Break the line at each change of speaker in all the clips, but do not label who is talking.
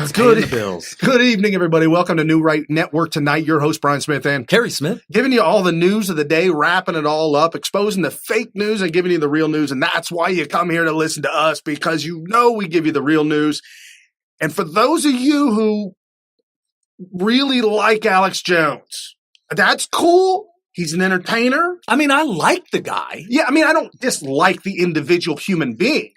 He's paying the bills.
Good evening, everybody. Welcome to New Right Network tonight. Your host, Brian Smith, and
Kerry Smith.
Giving you all the news of the day, wrapping it all up, exposing the fake news and giving you the real news. And that's why you come here to listen to us, because you know we give you the real news. And for those of you who really like Alex Jones, that's cool. He's an entertainer.
I mean, I like the guy.
Yeah, I mean, I don't dislike the individual human being.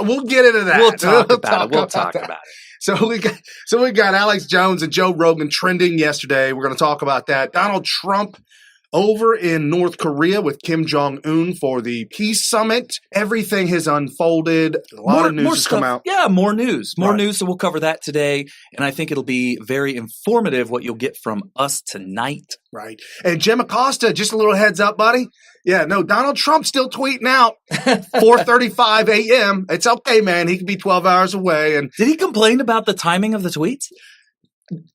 We'll get into that.
We'll talk about it.
So we got Alex Jones and Joe Rogan trending yesterday. We're going to talk about that. Donald Trump over in North Korea with Kim Jong-un for the peace summit. Everything has unfolded. A lot of news has come out.
Yeah, more news. More news. So we'll cover that today. And I think it'll be very informative what you'll get from us tonight.
Right. And Jim Acosta, just a little heads up, buddy. Yeah, no, Donald Trump's still tweeting out 4:35 a.m. It's okay, man. He can be 12 hours away. And
did he complain about the timing of the tweets?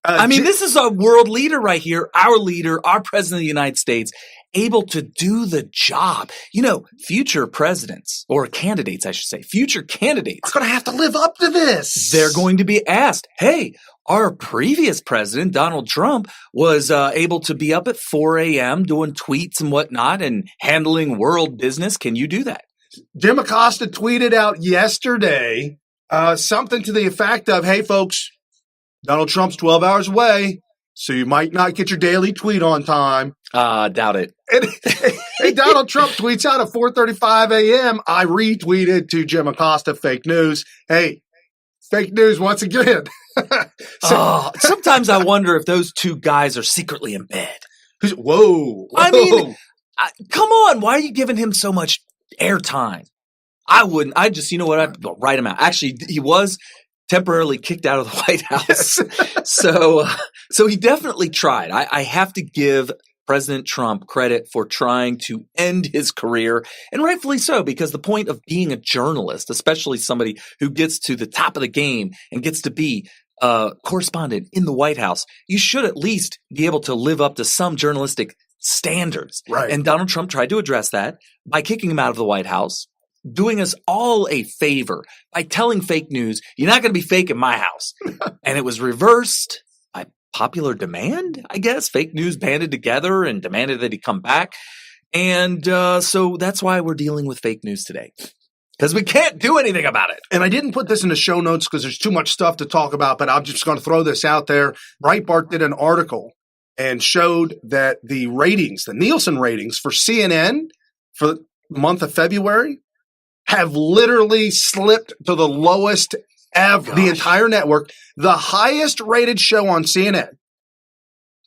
This is a world leader right here, our leader, our president of the United States, able to do the job. You know, future presidents, or candidates, I should say, future candidates
are going to have to live up to this.
They're going to be asked, hey, our previous president, Donald Trump, was able to be up at 4 a.m. doing tweets and whatnot and handling world business. Can you do that?
Jim Acosta tweeted out yesterday something to the effect of, hey, folks, Donald Trump's 12 hours away, so you might not get your daily tweet on time.
Doubt it.
And, hey, Donald Trump tweets out at 4:35 a.m. I retweeted to Jim Acosta, fake news. Hey, fake news once again.
Sometimes I wonder if those two guys are secretly in bed.
Whoa.
I mean, come on. Why are you giving him so much airtime? I wouldn't. I'd write him out. Actually, he was temporarily kicked out of the White House. So he definitely tried. I have to give President Trump credit for trying to end his career, and rightfully so, because the point of being a journalist, especially somebody who gets to the top of the game and gets to be a correspondent in the White House, you should at least be able to live up to some journalistic standards.
Right.
And Donald Trump tried to address that by kicking him out of the White House, doing us all a favor by telling fake news, you're not going to be fake in my house. And it was reversed by popular demand, I guess. Fake news banded together and demanded that he come back. And so that's why we're dealing with fake news today, because we can't do anything about it.
And I didn't put this in the show notes because there's too much stuff to talk about, but I'm just going to throw this out there. Breitbart did an article and showed that the ratings, the Nielsen ratings for CNN for the month of February, have literally slipped to the lowest ever. The entire network. The highest rated show on CNN,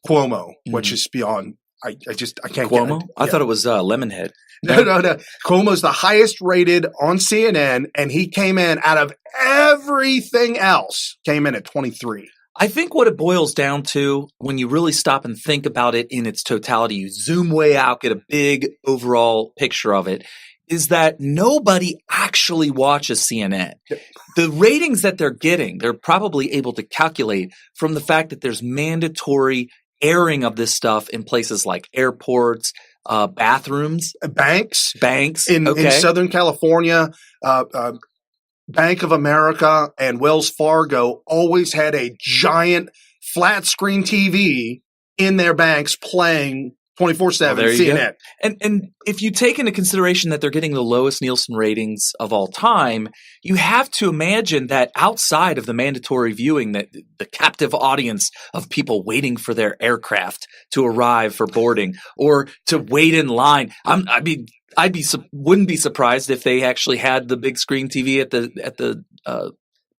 Cuomo, which is beyond. I can't
Cuomo?
get it.
I thought it was Lemonhead.
No. Cuomo's the highest rated on CNN, and he came in out of everything else, came in at 23.
I think what it boils down to, when you really stop and think about it in its totality, you zoom way out, get a big overall picture of it, is that nobody actually watches CNN. The ratings that they're getting, they're probably able to calculate from the fact that there's mandatory airing of this stuff in places like airports, bathrooms.
Banks.
In
Southern California, Bank of America and Wells Fargo always had a giant flat screen TV in their banks playing 24/7 CNN.
And if you take into consideration that they're getting the lowest Nielsen ratings of all time, you have to imagine that outside of the mandatory viewing, that the captive audience of people waiting for their aircraft to arrive for boarding or to wait in line. Wouldn't be surprised if they actually had the big screen TV at the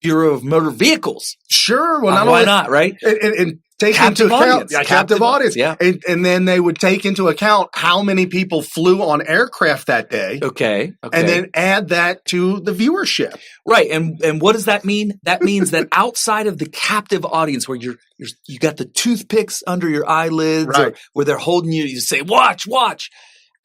Bureau of Motor Vehicles.
Sure. Well,
why not, right?
And take into account captive audience.
Yeah.
And then they would take into account how many people flew on aircraft that day.
Okay.
And then add that to the viewership.
Right. And what does that mean? That means that outside of the captive audience, where you got the toothpicks under your eyelids,
right,
or where they're holding you say, watch.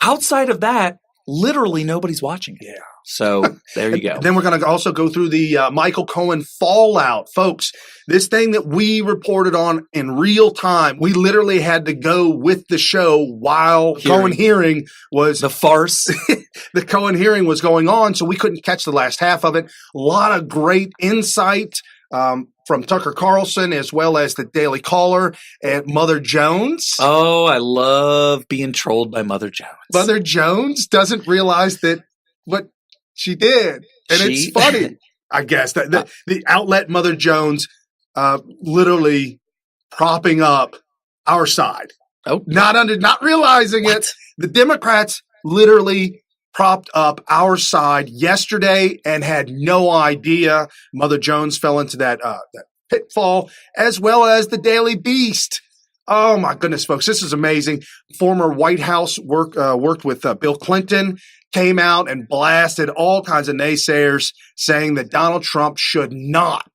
Outside of that, literally nobody's watching it.
Yeah.
So there you go.
Then we're going to also go through the Michael Cohen fallout. Folks, this thing that we reported on in real time, we literally had to go with the show while Cohen hearing was
the farce.
The Cohen hearing was going on, so we couldn't catch the last half of it. A lot of great insight from Tucker Carlson, as well as the Daily Caller and Mother Jones.
Oh, I love being trolled by Mother Jones.
Mother Jones doesn't realize that what she did. And it's funny, I guess. The outlet Mother Jones literally propping up our side.
Oh.
Not realizing it. The Democrats literally propped up our side yesterday and had no idea. Mother Jones fell into that pitfall, as well as the Daily Beast. Oh my goodness, folks, this is amazing. Former White House worked with Bill Clinton, came out and blasted all kinds of naysayers, saying that Donald Trump should not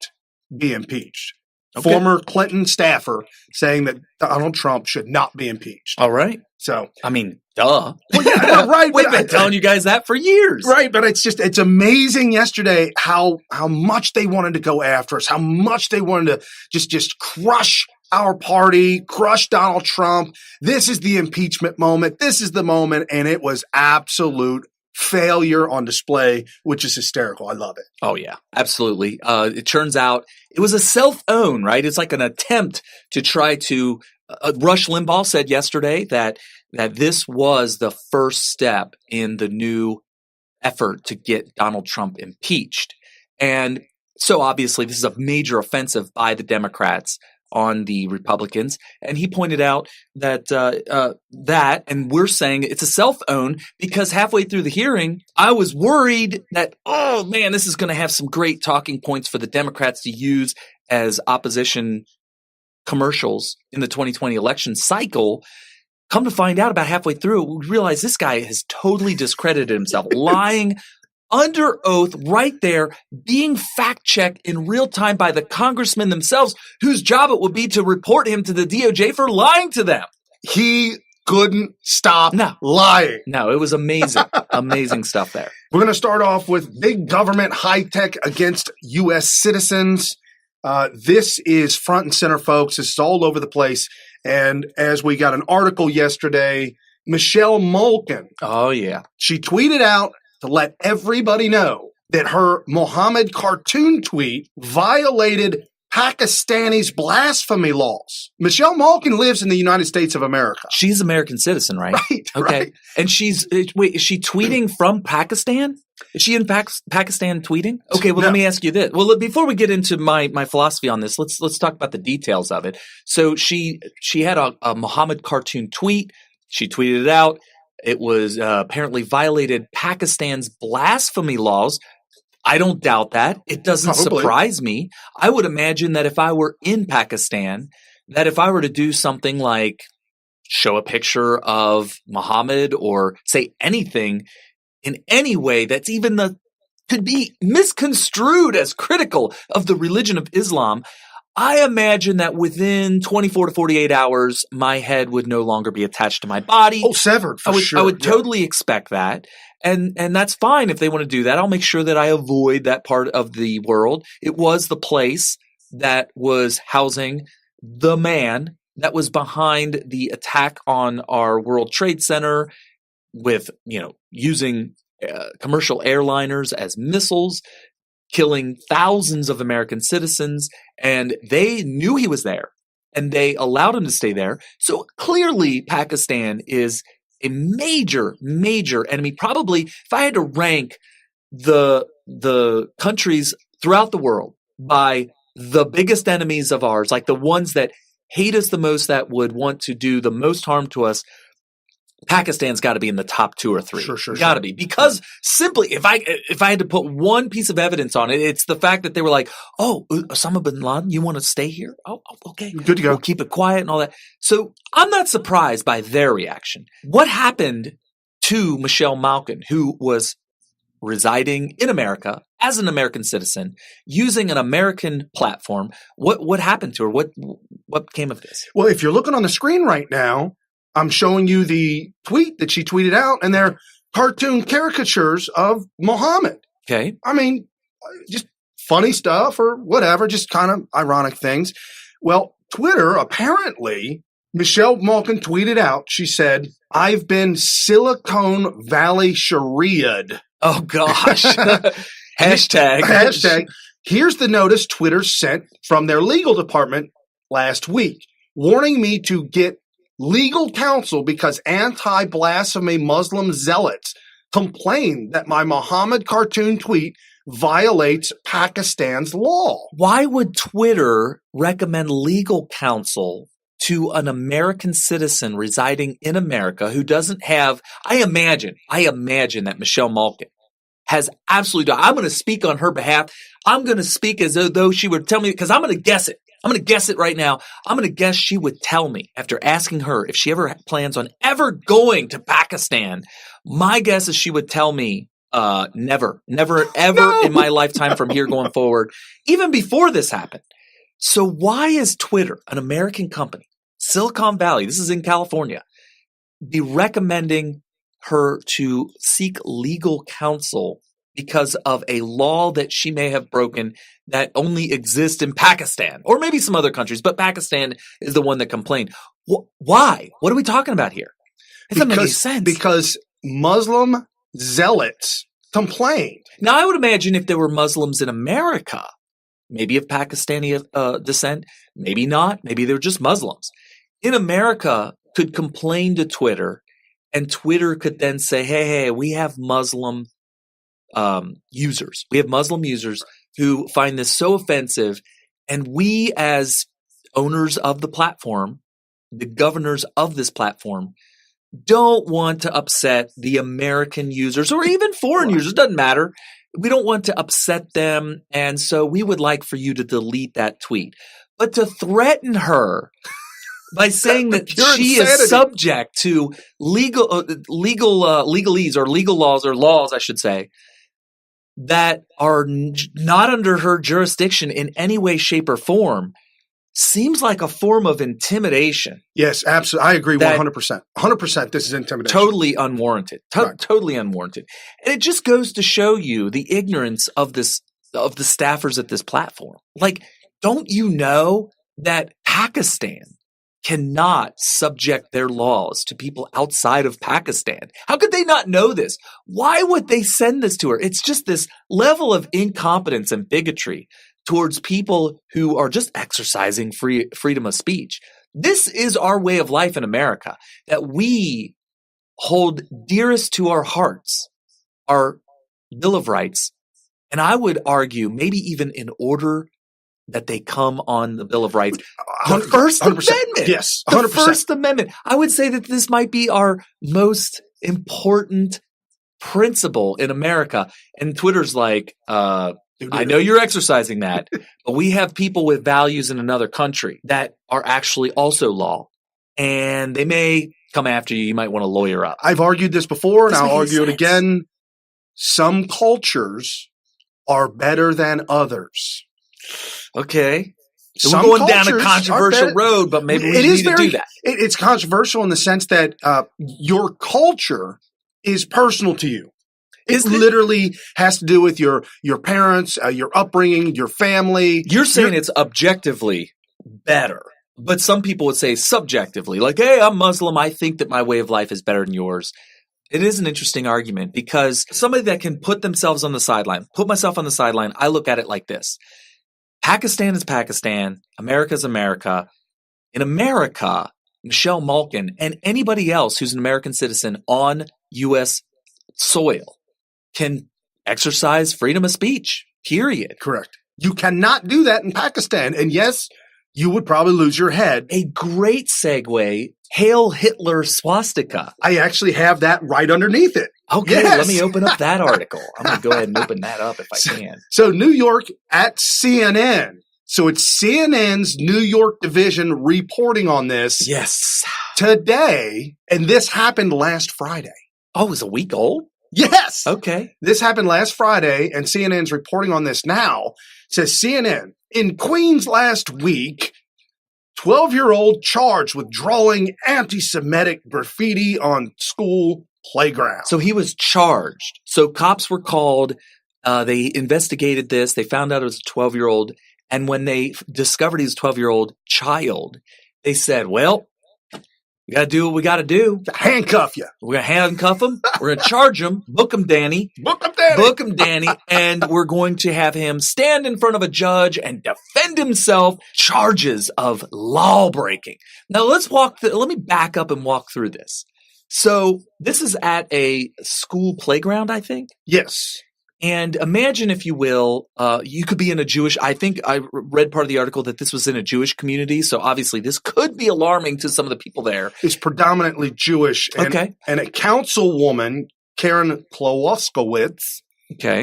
be impeached. Okay. Former Clinton staffer saying that Donald Trump should not be impeached.
All right.
So,
I mean, duh.
Well, yeah, right.
We've been telling you guys that for years.
Right. But it's amazing yesterday how much they wanted to go after us, how much they wanted to just crush our party, crush Donald Trump. This is the impeachment moment. This is the moment. And it was absolute failure on display, which is hysterical. I love it.
Oh, yeah, absolutely. It turns out it was a self-own, right? It's like an attempt to try to Rush Limbaugh said yesterday that this was the first step in the new effort to get Donald Trump impeached. And so obviously this is a major offensive by the Democrats on the Republicans. And he pointed out that and we're saying it's a self-own because halfway through the hearing, I was worried that, oh man, this is going to have some great talking points for the Democrats to use as opposition commercials in the 2020 election cycle. Come to find out about halfway through, we realize this guy has totally discredited himself, lying under oath right there, being fact-checked in real time by the congressmen themselves, whose job it would be to report him to the DOJ for lying to them.
He couldn't stop lying.
No, it was amazing. Amazing stuff there.
We're going to start off with big government high-tech against U.S. citizens. This is front and center, folks. This is all over the place. And as we got an article yesterday, Michelle Malkin.
Oh, yeah.
She tweeted out to let everybody know that her Mohammad cartoon tweet violated Pakistani's blasphemy laws. Michelle Malkin lives in the United States of America.
She's an American citizen, right?
Right.
Okay.
Right.
And is she tweeting from Pakistan? Is she in Pakistan tweeting? Okay, well, let me ask you this. Well, before we get into my philosophy on this, let's talk about the details of it. So she had a Mohammad cartoon tweet. She tweeted it out. It was apparently violated Pakistan's blasphemy laws. I don't doubt that. It doesn't surprise me. I would imagine that if I were in Pakistan, that if I were to do something like show a picture of Muhammad or say anything in any way that's even could be misconstrued as critical of the religion of Islam, I imagine that within 24 to 48 hours, my head would no longer be attached to my body.
Oh, severed for sure.
I would totally expect that. And that's fine if they want to do that. I'll make sure that I avoid that part of the world. It was the place that was housing the man that was behind the attack on our World Trade Center with, using commercial airliners as missiles, killing thousands of American citizens, and they knew he was there, and they allowed him to stay there. So clearly Pakistan is a major, major enemy. Probably, if I had to rank the countries throughout the world by the biggest enemies of ours, like the ones that hate us the most, that would want to do the most harm to us, Pakistan's got to be in the top 2 or 3.
Sure.
Got to be. Because simply, if I had to put one piece of evidence on it, it's the fact that they were like, oh, Osama bin Laden, you want to stay here? Oh, okay.
Good to go.
We'll keep it quiet and all that. So I'm not surprised by their reaction. What happened to Michelle Malkin, who was residing in America as an American citizen, using an American platform? What happened to her? What came of this?
Well, if you're looking on the screen right now, I'm showing you the tweet that she tweeted out, and they're cartoon caricatures of Mohammad.
Okay.
I mean, just funny stuff or whatever, just kind of ironic things. Well, Twitter, apparently, Michelle Malkin tweeted out, she said, "I've been Silicon Valley Sharia'd."
Oh, gosh. Hashtag.
Hashtag. Here's the notice Twitter sent from their legal department last week, warning me to get legal counsel because anti-blasphemy Muslim zealots complain that my Mohammed cartoon tweet violates Pakistan's law.
Why would Twitter recommend legal counsel to an American citizen residing in America who doesn't have, I imagine that Michelle Malkin has absolutely, I'm going to speak on her behalf. I'm going to speak as though she would tell me, because I'm going to guess it. I'm going to guess it right now. I'm going to guess she would tell me after asking her if she ever plans on ever going to Pakistan. My guess is she would tell me, never, ever in my lifetime from here going forward, even before this happened. So why is Twitter, an American company, Silicon Valley, this is in California, be recommending her to seek legal counsel because of a law that she may have broken that only exists in Pakistan or maybe some other countries, but Pakistan is the one that complained. Why? What are we talking about here? It doesn't make any sense.
Because Muslim zealots complained.
Now, I would imagine if there were Muslims in America, maybe of Pakistani descent, maybe not, maybe they're just Muslims, in America could complain to Twitter, and Twitter could then say, hey, we have Muslim users. We have Muslim users who find this so offensive, and we as owners of the platform, the governors of this platform, don't want to upset the American users or even foreign users. Doesn't matter. We don't want to upset them, and so we would like for you to delete that tweet. But to threaten her by saying that she is subject to legalese or legal laws, I should say, that are not under her jurisdiction in any way, shape, or form, seems like a form of intimidation.
Yes, absolutely. I agree 100%. 100% this is intimidation.
Totally unwarranted. Totally unwarranted. And it just goes to show you the ignorance of the staffers at this platform. Like, don't you know that Pakistan cannot subject their laws to people outside of Pakistan? How could they not know this? Why would they send this to her? It's just this level of incompetence and bigotry towards people who are just exercising freedom of speech. This is our way of life in America that we hold dearest to our hearts, our Bill of Rights. And I would argue maybe even in order that they come on the Bill of Rights. The First 100%. Amendment.
Yes,
100%. The First Amendment. I would say that this might be our most important principle in America. And Twitter's like, I know you're exercising that, but we have people with values in another country that are actually also law. And they may come after you. You might want to lawyer up.
I've argued this before, and I'll argue it again. Some cultures are better than others.
Okay. So we're going down a controversial road, but maybe we need to do that.
It's controversial in the sense that your culture is personal to you. It literally has to do with your parents, your upbringing, your family.
You're saying it's objectively better, but some people would say subjectively, like, hey, I'm Muslim. I think that my way of life is better than yours. It is an interesting argument because somebody that can put themselves on the sideline, put myself on the sideline, I look at it like this. Pakistan is Pakistan. America is America. In America, Michelle Malkin and anybody else who's an American citizen on U.S. soil can exercise freedom of speech, period.
Correct. You cannot do that in Pakistan. And yes, you would probably lose your head.
A great segue, Hail Hitler swastika.
I actually have that right underneath it.
Okay, yes. Let me open up that article. I'm going to go ahead and open that up if I can.
So New York at CNN. So it's CNN's New York division reporting on this.
Yes.
Today, and this happened last Friday.
Oh, it was a week old?
Yes.
Okay.
This happened last Friday, and CNN's reporting on this now. It says CNN, in Queens last week, 12-year-old charged with drawing anti-Semitic graffiti on school playground.
So he was charged. So cops were called. They investigated this. They found out it was a 12-year-old. And when they discovered he was a 12-year-old child, they said, well, we got to do what we got to do.
Handcuff you.
We're going to handcuff him. We're going to charge him. Book him, Danny.
Book him, Danny.
Book him, Danny. And we're going to have him stand in front of a judge and defend himself. Charges of law breaking. Now let me back up and walk through this. So this is at a school playground, I think.
Yes.
And imagine, if you will, you could be in a Jewish, I think I read part of the article that this was in a Jewish community. So obviously this could be alarming to some of the people there.
It's predominantly Jewish. And,
Okay.
And a councilwoman, Karen Klowoskowitz,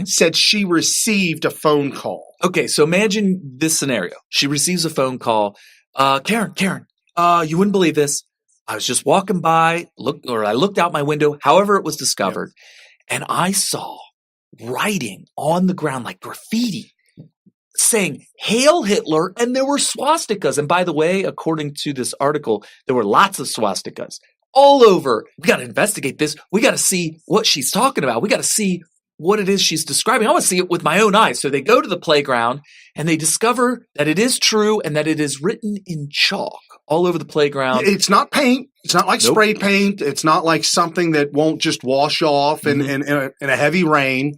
said she received a phone call.
Okay. So imagine this scenario. She receives a phone call. Karen, you wouldn't believe this. I was just walking by, I looked out my window, however it was discovered, and I saw writing on the ground like graffiti saying "Hail Hitler," and there were swastikas. And by the way, according to this article, there were lots of swastikas all over. We got to investigate this. We got to see what she's talking about. We got to see what it is she's describing. I want to see it with my own eyes. So they go to the playground and they discover that it is true and that it is written in chalk all over the playground.
It's not paint. It's not like spray paint. It's not like something that won't just wash off in a heavy rain.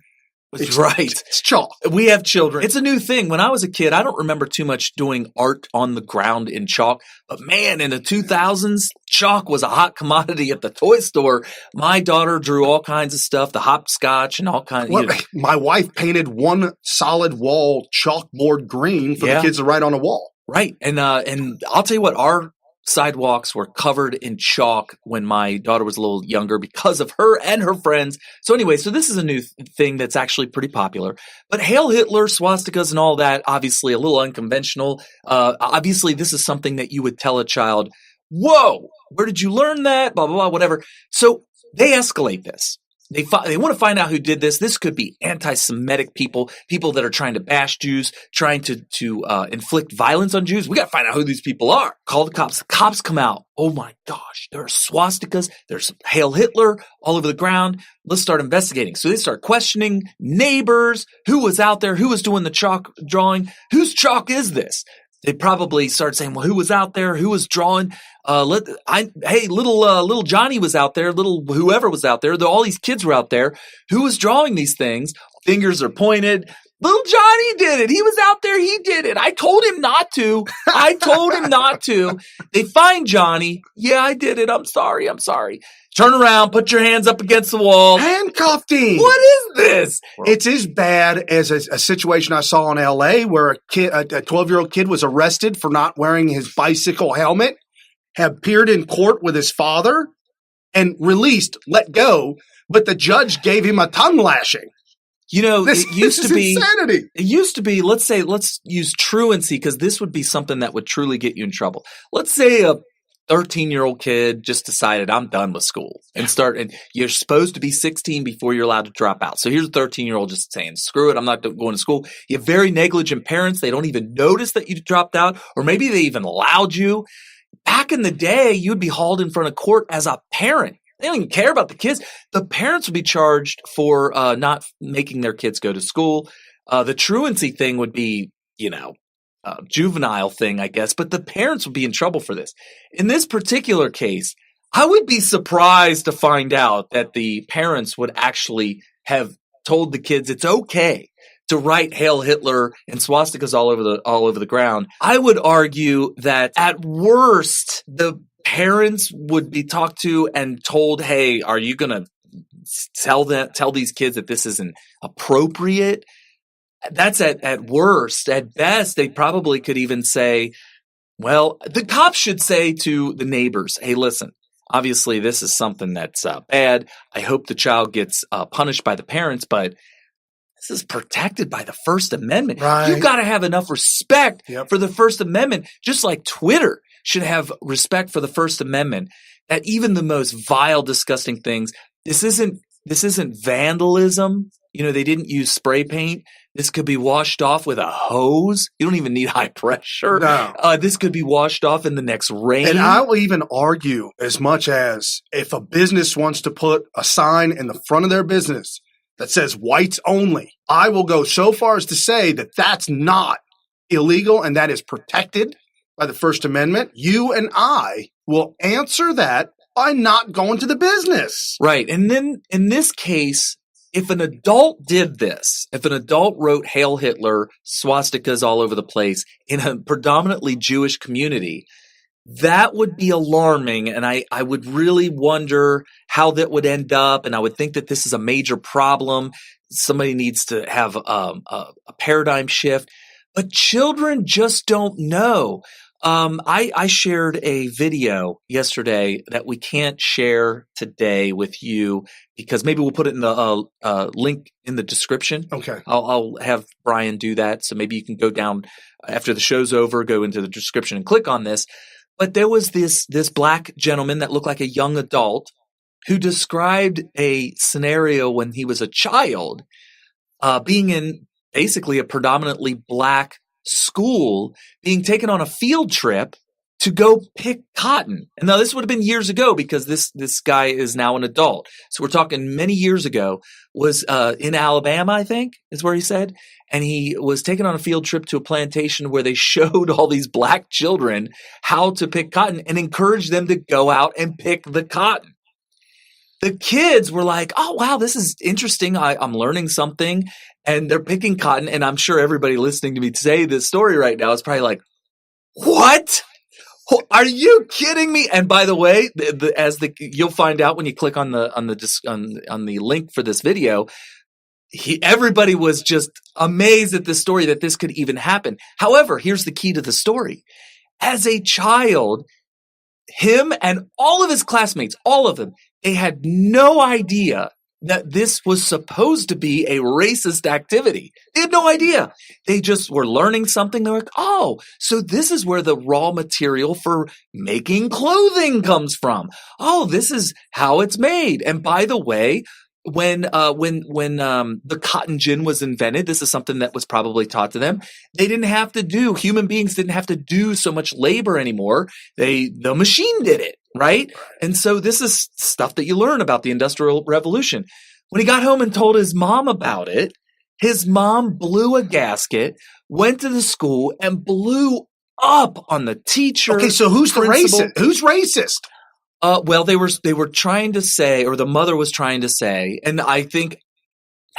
It's right.
It's chalk.
We have children. It's a new thing. When I was a kid, I don't remember too much doing art on the ground in chalk. But man, in the 2000s, chalk was a hot commodity at the toy store. My daughter drew all kinds of stuff, the hopscotch and all kinds of.
My wife painted one solid wall chalkboard green for the kids to write on a wall.
Right. And I'll tell you what, our sidewalks were covered in chalk when my daughter was a little younger because of her and her friends. So anyway, so this is a new thing that's actually pretty popular. But Hail Hitler, swastikas and all that, obviously a little unconventional. Obviously, this is something that you would tell a child, whoa, where did you learn that? Blah, blah, blah, whatever. So they escalate this. They want to find out who did this. This could be anti-Semitic people that are trying to bash Jews, trying to inflict violence on Jews. We got to find out who these people are. Call the cops. The cops come out. Oh my gosh, there are swastikas. There's Hail Hitler all over the ground. Let's start investigating. So they start questioning neighbors. Who was out there? Who was doing the chalk drawing? Whose chalk is this? They probably start saying, well, who was out there? Who was drawing? Little Johnny was out there. Little whoever was out there. All these kids were out there. Who was drawing these things? Fingers are pointed. Little Johnny did it. He was out there. He did it. I told him not to. They find Johnny. Yeah, I did it. I'm sorry. Turn around. Put your hands up against the wall.
Handcuffed him.
What is this?
It's as bad as a situation I saw in L.A. where a 12-year-old kid was arrested for not wearing his bicycle helmet, had appeared in court with his father, and let go, but the judge gave him a tongue lashing.
You know, it used to be
insanity.
It used to be, let's use truancy, because this would be something that would truly get you in trouble. Let's say a 13-year-old kid just decided, I'm done with school, and you're supposed to be 16 before you're allowed to drop out. So here's a 13-year-old just saying, screw it, I'm not going to school. You have very negligent parents. They don't even notice that you dropped out, or maybe they even allowed you. Back in the day, you'd be hauled in front of court as a parent. They don't even care about the kids. The parents would be charged for not making their kids go to school. The truancy thing would be, a juvenile thing, I guess, but the parents would be in trouble for this. In this particular case, I would be surprised to find out that the parents would actually have told the kids it's okay to write Hail Hitler and swastikas all over the ground. I would argue that at worst, the parents would be talked to and told, hey, are you going to tell these kids that this isn't appropriate? That's at worst. At best, they probably could even say, well, the cops should say to the neighbors, hey, listen, obviously this is something that's bad. I hope the child gets punished by the parents, but this is protected by the First Amendment.
Right.
You've got to have enough respect for the First Amendment, just like Twitter should have respect for the First Amendment, that even the most vile, disgusting things, this isn't vandalism. They didn't use spray paint. This could be washed off with a hose. You don't even need high pressure.
No.
This could be washed off in the next rain.
And I will even argue as much as if a business wants to put a sign in the front of their business that says whites only, I will go so far as to say that that's not illegal and that is protected by the First Amendment. You and I will answer that by not going to the business.
Right. And then in this case, if an adult did this, if an adult wrote Hail Hitler, swastikas all over the place in a predominantly Jewish community, that would be alarming. And I would really wonder how that would end up. And I would think that this is a major problem. Somebody needs to have a paradigm shift. But children just don't know. I shared a video yesterday that we can't share today with you because maybe we'll put it in the link in the description.
Okay.
I'll have Brian do that. So maybe you can go down after the show's over, go into the description and click on this. But there was this black gentleman that looked like a young adult who described a scenario when he was a child, being in basically a predominantly black school, being taken on a field trip to go pick cotton. And now this would have been years ago because this guy is now an adult. So we're talking many years ago, was in Alabama, I think is where he said. And he was taken on a field trip to a plantation where they showed all these black children how to pick cotton and encouraged them to go out and pick the cotton. The kids were like, oh, wow, this is interesting. I'm learning something. And they're picking cotton. And I'm sure everybody listening to me say this story right now is probably like, what? Are you kidding me? And by the way, you'll find out when you click on the link for this video, everybody was just amazed at this story that this could even happen. However, here's the key to the story. As a child, him and all of his classmates, all of them, they had no idea that this was supposed to be a racist activity. They had no idea. They just were learning something. They're like, oh, so this is where the raw material for making clothing comes from. Oh, this is how it's made. And by the way, when the cotton gin was invented, this is something that was probably taught to them. Human beings didn't have to do so much labor anymore. The machine did it, right? And so this is stuff that you learn about the Industrial Revolution. When he got home and told his mom about it, his mom blew a gasket, went to the school and blew up on the teacher.
Okay, so who's the racist? Who's racist?
Well, they were trying to say, or the mother was trying to say, and I think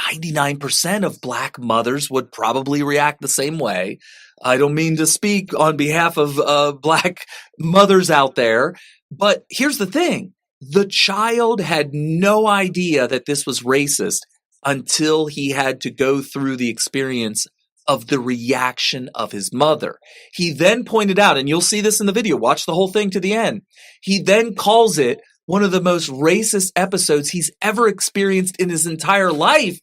99% of black mothers would probably react the same way. I don't mean to speak on behalf of black mothers out there, but here's the thing. The child had no idea that this was racist until he had to go through the experience of the reaction of his mother. He then pointed out, and you'll see this in the video, watch the whole thing to the end. He then calls it one of the most racist episodes he's ever experienced in his entire life.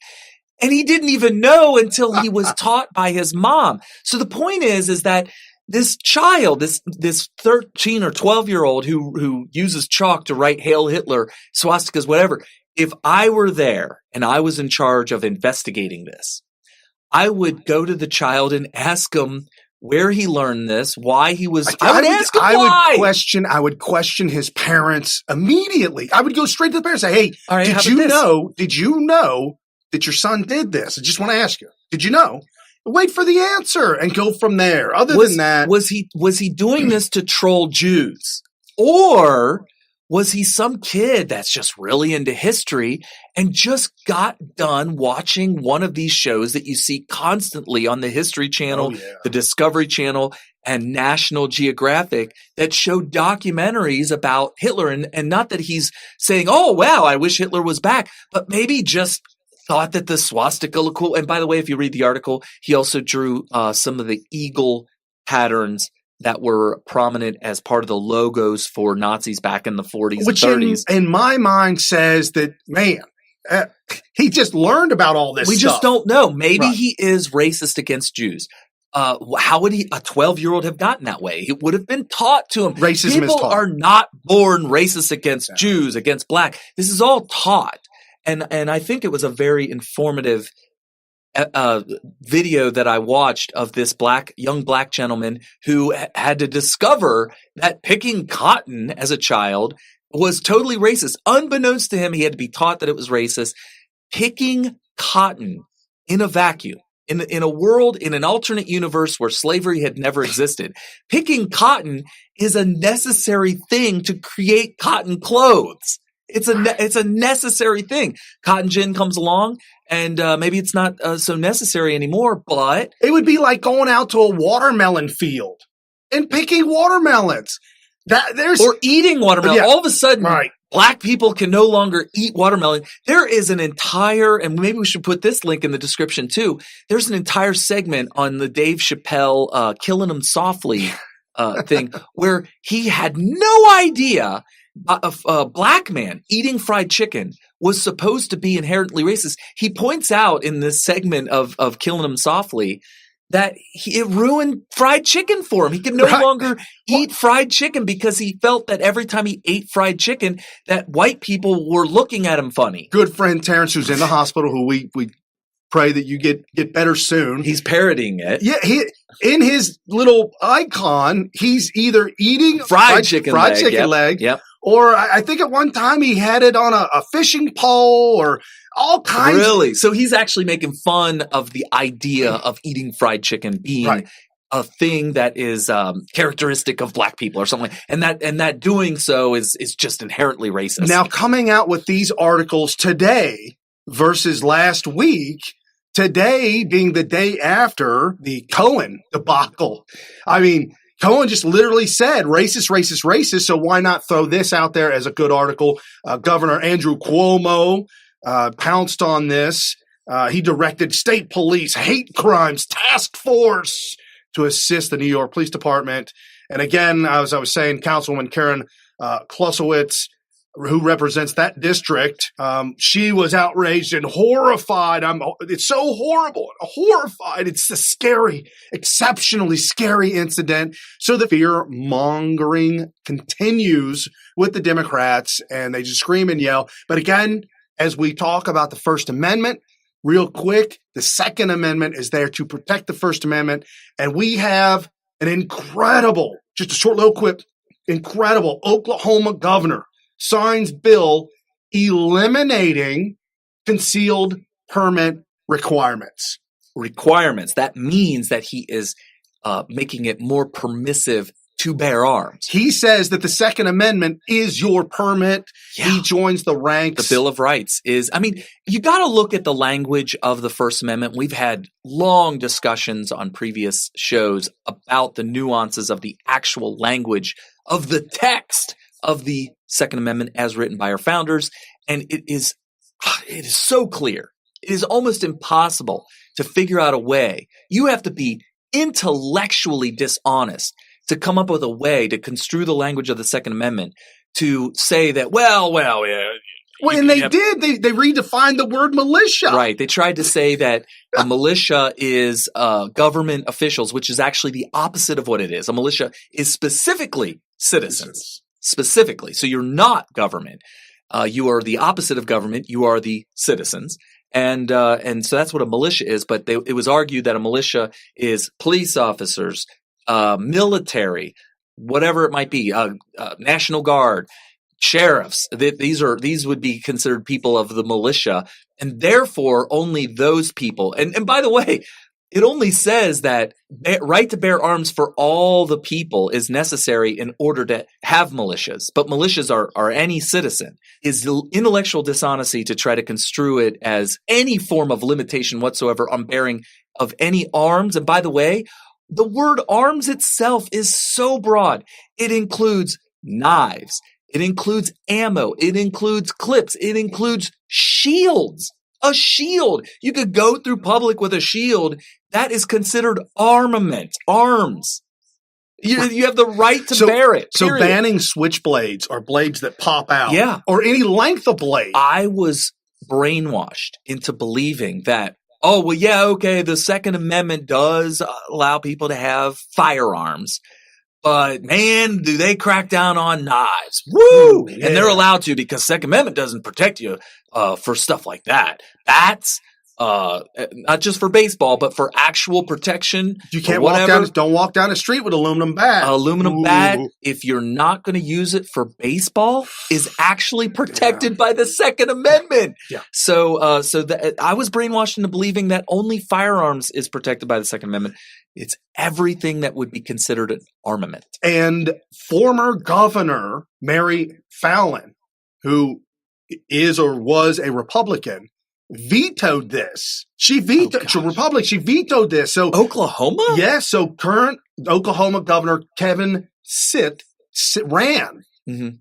And he didn't even know until he was taught by his mom. So the point is that this child, this 13 or 12-year-old who uses chalk to write Hail Hitler, swastikas, whatever, if I were there and I was in charge of investigating this, I would go to the child and ask him where he learned this, why he was. I would ask him why.
I would question his parents immediately. I would go straight to the parents and say, "Hey,
all right,
did you know that your son did this? I just want to ask you. Did you know?" Wait for the answer and go from there. Other than that,
was he doing this to troll Jews, or was he some kid that's just really into history and just got done watching one of these shows that you see constantly on the History Channel, the Discovery Channel, and National Geographic that show documentaries about Hitler? And not that he's saying, oh, wow, I wish Hitler was back, but maybe just thought that the swastika looked cool. And by the way, if you read the article, he also drew some of the eagle patterns that were prominent as part of the logos for Nazis back in the 40s and 30s.
In my mind says that, man, he just learned about all this
stuff. We just don't know. Maybe he is racist against Jews. How would a 12-year-old have gotten that way? It would have been taught to him.
Racism is taught.
People are not born racist against Jews, against black. This is all taught. And I think it was a very informative video that I watched of this young black gentleman who had to discover that picking cotton as a child was totally racist. Unbeknownst to him, he had to be taught that it was racist. Picking cotton in a vacuum, in a world, in an alternate universe where slavery had never existed, picking cotton is a necessary thing to create cotton clothes. It's a necessary thing. Cotton gin comes along, and maybe it's not so necessary anymore, but
it would be like going out to a watermelon field and picking watermelons. Or
eating watermelon.
Yeah.
All of a sudden,
right.
Black people can no longer eat watermelon. There is an entire, and maybe we should put this link in the description too. There's an entire segment on the Dave Chappelle Killing 'Em Softly thing where he had no idea a black man eating fried chicken was supposed to be inherently racist. He points out in this segment of Killing 'Em Softly that it ruined fried chicken for him. He could no longer eat fried chicken because he felt that every time he ate fried chicken, that white people were looking at him funny.
Good friend Terrence, who's in the hospital, who we pray that you get better soon.
He's parodying it.
Yeah, in his little icon, he's either eating
fried chicken leg.
Yep. Or I think at one time he had it on a fishing pole or all kinds.
Really? So he's actually making fun of the idea of eating fried chicken being a thing that is characteristic of black people or something. And that doing so is just inherently racist.
Now, coming out with these articles today versus last week, today being the day after the Cohen debacle. I mean, Cohen just literally said racist, racist, racist. So why not throw this out there as a good article? Governor Andrew Cuomo pounced on this. He directed state police hate crimes task force to assist the New York Police Department. And again, as I was saying, Councilwoman Karen Klosowicz, who represents that district, she was outraged and horrified. It's so horrible, horrified. It's a scary, exceptionally scary incident. So the fear mongering continues with the Democrats, and they just scream and yell. But again, as we talk about the First Amendment, real quick, the Second Amendment is there to protect the First Amendment. And we have an incredible, just a short little quip, incredible Oklahoma governor signs bill eliminating concealed permit requirements.
That means that he is making it more permissive to bear arms.
He says that the Second Amendment is your permit. Yeah. He joins the ranks.
The Bill of Rights is, you got to look at the language of the First Amendment. We've had long discussions on previous shows about the nuances of the actual language of the text of the Second Amendment as written by our founders. And it is so clear. It is almost impossible to figure out a way. You have to be intellectually dishonest to come up with a way to construe the language of the Second Amendment to say that,
and they did. They redefined the word militia.
Right. They tried to say that a militia is government officials, which is actually the opposite of what it is. A militia is specifically citizens. Specifically. So you're not government. You are the opposite of government. You are the citizens. And so that's what a militia is. But it was argued that a militia is police officers, military, whatever it might be, National Guard, sheriffs. These would be considered people of the militia, and therefore only those people. And by the way, it only says that right to bear arms for all the people is necessary in order to have militias. But militias are any citizen. Is intellectual dishonesty to try to construe it as any form of limitation whatsoever on bearing of any arms. And by the way, the word arms itself is so broad. It includes knives. It includes ammo. It includes clips. It includes shields. A shield. You could go through public with a shield. That is considered armament. Arms. You have the right to bear it.
Period. So banning switchblades or blades that pop out.
Yeah.
Or any length of blade.
I was brainwashed into believing that, the Second Amendment does allow people to have firearms. But man, do they crack down on knives. Woo! Yeah. And they're allowed to because Second Amendment doesn't protect you for stuff like that. That's not just for baseball, but for actual protection.
You can't don't walk down the street with aluminum bat.
Aluminum bat, if you're not going to use it for baseball, is actually protected by the Second Amendment.
Yeah.
So I was brainwashed into believing that only firearms is protected by the Second Amendment. It's everything that would be considered an armament.
And former Governor Mary Fallin, who is or was a Republican, vetoed this. She vetoed She vetoed this. So
Oklahoma?
Yes. So current Oklahoma Governor Kevin Stitt ran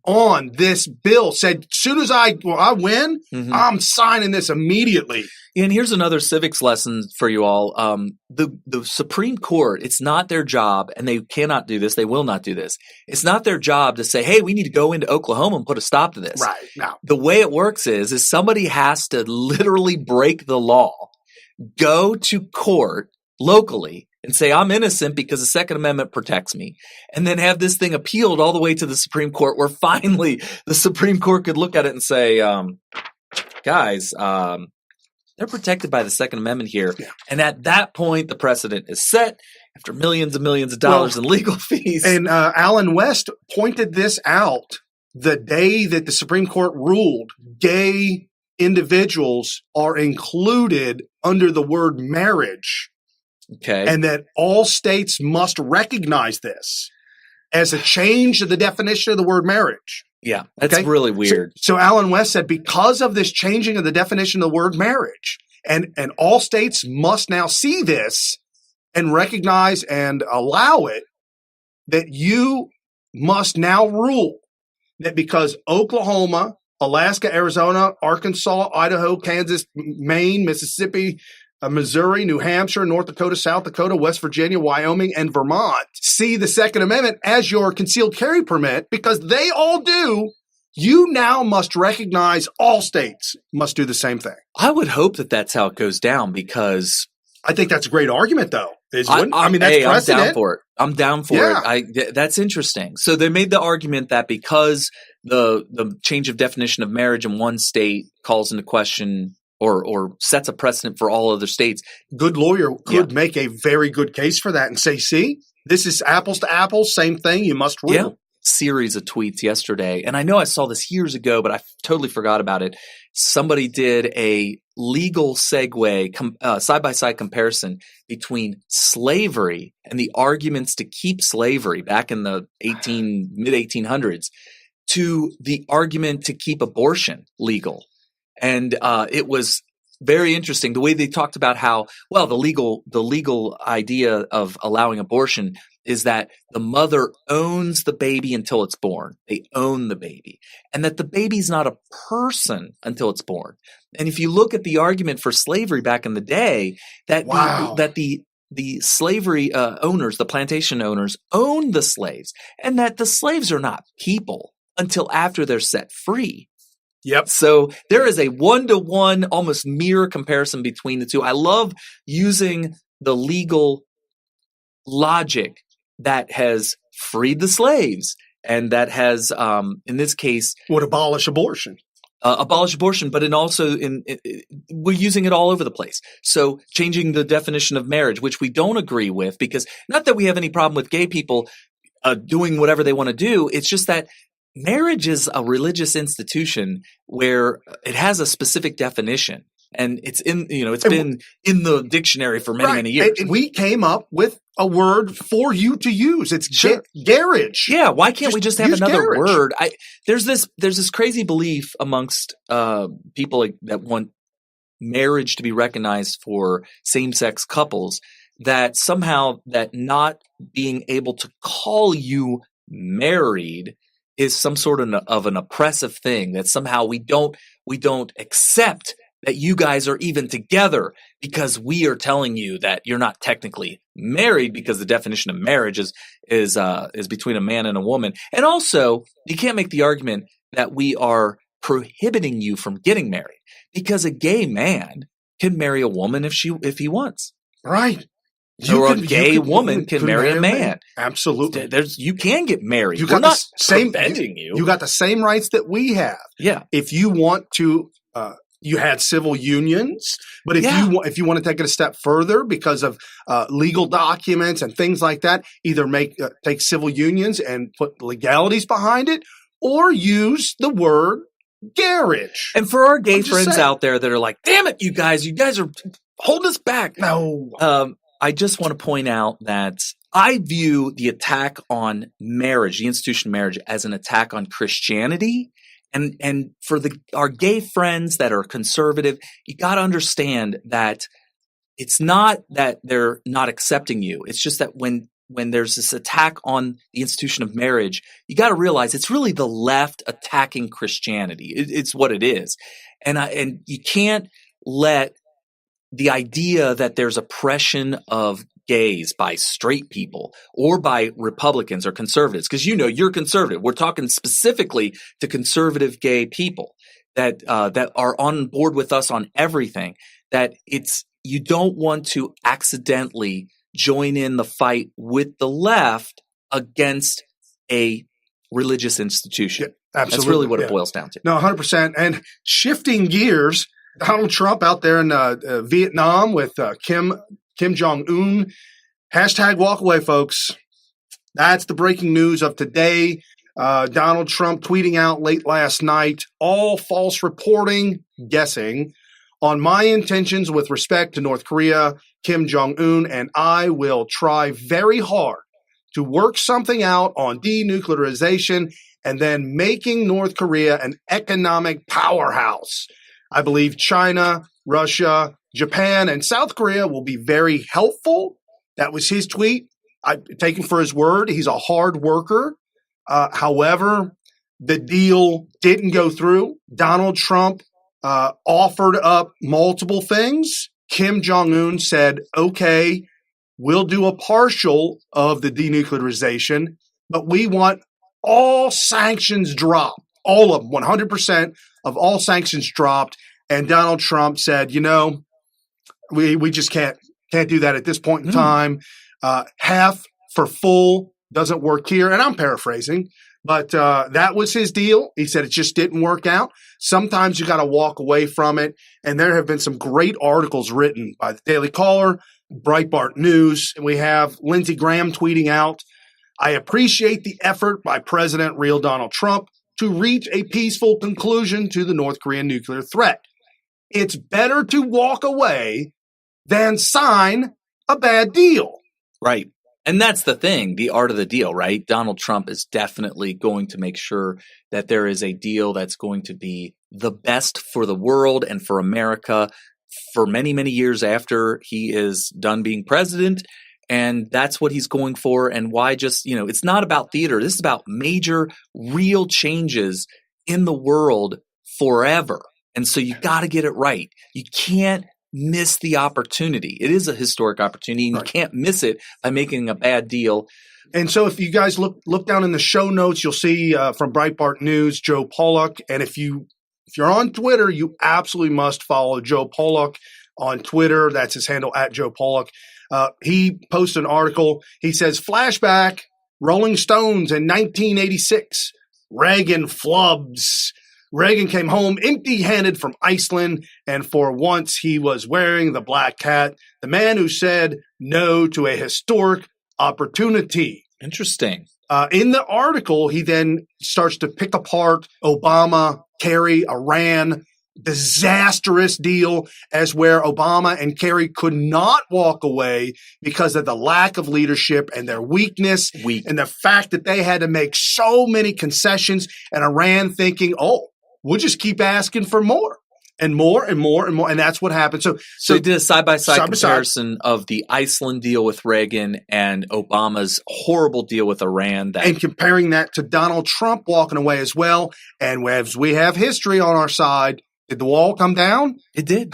on this bill. Said, as soon as I win, I'm signing this immediately.
And here's another civics lesson for you all. The Supreme Court, it's not their job, and they cannot do this. They will not do this. It's not their job to say, hey, we need to go into Oklahoma and put a stop to this.
Right. No.
The way it works is somebody has to literally break the law, go to court locally and say, I'm innocent because the Second Amendment protects me, and then have this thing appealed all the way to the Supreme Court, where finally the Supreme Court could look at it and say, guys, they're protected by the Second Amendment here. Yeah. And at that point, the precedent is set after millions and millions of dollars in legal fees.
And Alan West pointed this out the day that the Supreme Court ruled gay individuals are included under the word marriage.
Okay.
And that all states must recognize this as a change to the definition of the word marriage.
Yeah, that's really weird.
So Alan West said, because of this changing of the definition of the word marriage, and all states must now see this and recognize and allow it, that you must now rule that because Oklahoma, Alaska, Arizona, Arkansas, Idaho, Kansas, Maine, Mississippi, Missouri, New Hampshire, North Dakota, South Dakota, West Virginia, Wyoming, and Vermont see the Second Amendment as your concealed carry permit, because they all do, you now must recognize all states must do the same thing.
I would hope that that's how it goes down, because
I think that's a great argument, though. That's precedent.
I'm down for it. I'm down for it. That's interesting. So they made the argument that because the change of definition of marriage in one state calls into question or sets a precedent for all other states.
Good lawyer could make a very good case for that and say, see, this is apples to apples, same thing, you must rule.
Yeah. Series of tweets yesterday, and I know I saw this years ago, but I totally forgot about it. Somebody did a legal segue, side-by-side comparison between slavery and the arguments to keep slavery back in the mid-1800s to the argument to keep abortion legal. And it was very interesting the way they talked about how, well, the legal idea of allowing abortion is that the mother owns the baby until it's born. They own the baby. And that the baby's not a person until it's born. And if you look at the argument for slavery back in the day, that the slavery owners, the plantation owners, owned the slaves, and that the slaves are not people until after they're set free.
Yep.
So there is a one-to-one, almost mirror comparison between the two. I love using the legal logic that has freed the slaves and that has, in this case,
would abolish abortion.
But we're using it all over the place. So changing the definition of marriage, which we don't agree with, because not that we have any problem with gay people doing whatever they want to do. It's just that marriage is a religious institution where it has a specific definition, and it's been in the dictionary for many years.
And we came up with a word for you to use. It's garage.
Yeah, why can't we just have another word? There's this crazy belief amongst people that want marriage to be recognized for same-sex couples that somehow that not being able to call you married is some sort of an oppressive thing, that somehow we don't accept that you guys are even together because we are telling you that you're not technically married, because the definition of marriage is between a man and a woman. And also, you can't make the argument that we are prohibiting you from getting married, because a gay man can marry a woman if he wants.
Right.
A gay woman can marry a man.
Absolutely.
You can get married.
We're not
preventing you.
You got the same rights that we have.
Yeah.
If you want to You had civil unions, but if you want to take it a step further because of legal documents and things like that, either take civil unions and put legalities behind it, or use the word garage.
And for our gay friends out there that are like, damn it, you guys are holding us back.
No.
I just want to point out that I view the attack on marriage, the institution of marriage, as an attack on Christianity. And for our gay friends that are conservative, you got to understand that it's not that they're not accepting you. It's just that when there's this attack on the institution of marriage, you got to realize it's really the left attacking Christianity. It's what it is. And you can't let the idea that there's oppression of gays by straight people or by Republicans or conservatives, because you're conservative. We're talking specifically to conservative gay people that are on board with us on everything. That you don't want to accidentally join in the fight with the left against a religious institution.
Yeah, absolutely.
That's really what it boils down to.
No, 100%. And shifting gears, Donald Trump out there in Vietnam with Kim Jong-un. Hashtag walk away, folks. That's the breaking news of today. Donald Trump tweeting out late last night, all false reporting, guessing, on my intentions with respect to North Korea. Kim Jong-un and I will try very hard to work something out on denuclearization and then making North Korea an economic powerhouse. I believe China, Russia, Japan, and South Korea will be very helpful. That was his tweet. I take him for his word. He's a hard worker. However, the deal didn't go through. Donald Trump offered up multiple things. Kim Jong-un said, okay, we'll do a partial of the denuclearization, but we want all sanctions dropped. All of them, 100% of all sanctions dropped. And Donald Trump said, we just can't do that at this point in time. Half for full doesn't work here. And I'm paraphrasing, but that was his deal. He said it just didn't work out. Sometimes you got to walk away from it. And there have been some great articles written by the Daily Caller, Breitbart News. And we have Lindsey Graham tweeting out, I appreciate the effort by President real Donald Trump to reach a peaceful conclusion to the North Korean nuclear threat. It's better to walk away than sign a bad deal.
Right. And that's the thing, the art of the deal, right? Donald Trump is definitely going to make sure that there is a deal that's going to be the best for the world and for America for many, many years after he is done being president. And that's what he's going for. And why just, it's not about theater. This is about major, real changes in the world forever. And so you got to get it right. You can't miss the opportunity. It is a historic opportunity, and you can't miss it by making a bad deal.
And so if you guys look down in the show notes, you'll see from Breitbart News, Joe Pollock. And if you're on Twitter, you absolutely must follow Joe Pollock on Twitter. That's his handle, @Joe Pollock. He posted an article. He says, flashback, Rolling Stones in 1986, Reagan flubs. Reagan came home empty-handed from Iceland, and for once he was wearing the black hat, the man who said no to a historic opportunity.
Interesting.
In the article, he then starts to pick apart Obama, Kerry, Iran, disastrous deal, as where Obama and Kerry could not walk away because of the lack of leadership and their weakness and the fact that they had to make so many concessions, and Iran thinking, we'll just keep asking for more and more and more and more. And that's what happened. So
they did a side-by-side comparison of the Iceland deal with Reagan and Obama's horrible deal with Iran.
And comparing that to Donald Trump walking away as well. And as we have history on our side, did the wall come down?
It did.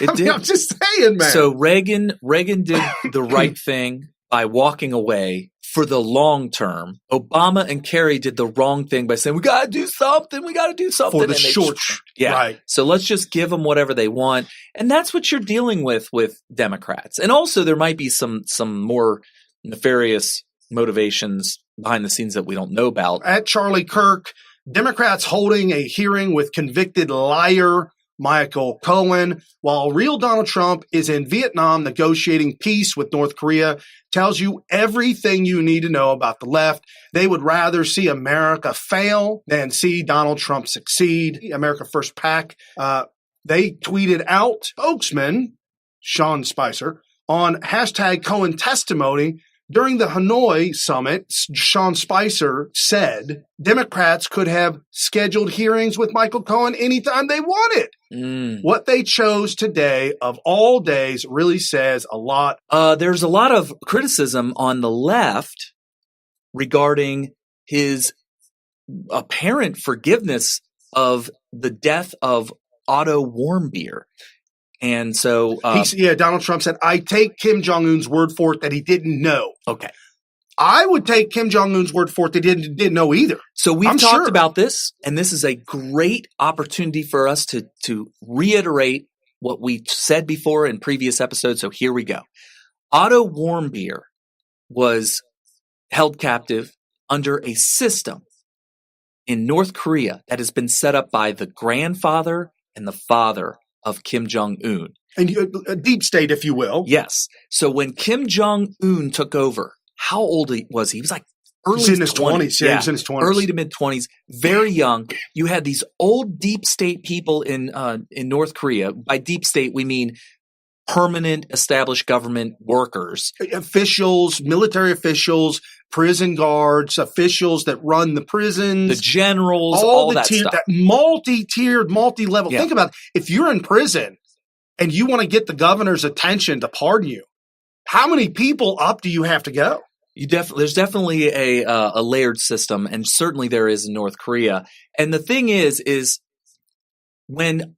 It did.
I'm just saying, man.
So Reagan did the right thing by walking away for the long term. Obama and Kerry did the wrong thing by saying, we got to do something.
For the short.
Yeah.
Right.
So let's just give them whatever they want. And that's what you're dealing with Democrats. And also there might be some more nefarious motivations behind the scenes that we don't know about.
At Charlie Kirk, Democrats holding a hearing with convicted liar Michael Cohen, while real Donald Trump is in Vietnam negotiating peace with North Korea, tells you everything you need to know about the left. They would rather see America fail than see Donald Trump succeed. America First PAC, they tweeted out spokesman Sean Spicer on hashtag Cohen testimony. During the Hanoi summit, Sean Spicer said Democrats could have scheduled hearings with Michael Cohen anytime they wanted. What they chose today, of all days, really says a lot.
There's a lot of criticism on the left regarding his apparent forgiveness of the death of Otto Warmbier. And so,
Donald Trump said, I take Kim Jong-un's word for it that he didn't know.
Okay.
I would take Kim Jong-un's word for it that he didn't know either.
So we've talked about this, and this is a great opportunity for us to reiterate what we said before in previous episodes. So here we go. Otto Warmbier was held captive under a system in North Korea that has been set up by the grandfather and the father of Kim Jong-un.
And a deep state, if you will.
Yes. So when Kim Jong-un took over, how old was he? He was like early 20s.
Yeah, he was in his 20s.
Early to mid-20s, very young. You had these old deep state people in North Korea. By deep state, we mean permanent established government workers.
Officials, military officials, prison guards, officials that run the prisons.
The generals, all that stuff.
That multi-tiered, multi-level. Yeah. Think about it. If you're in prison and you want to get the governor's attention to pardon you, how many people up do you have to go?
There's definitely a layered system, and certainly there is in North Korea. And the thing is when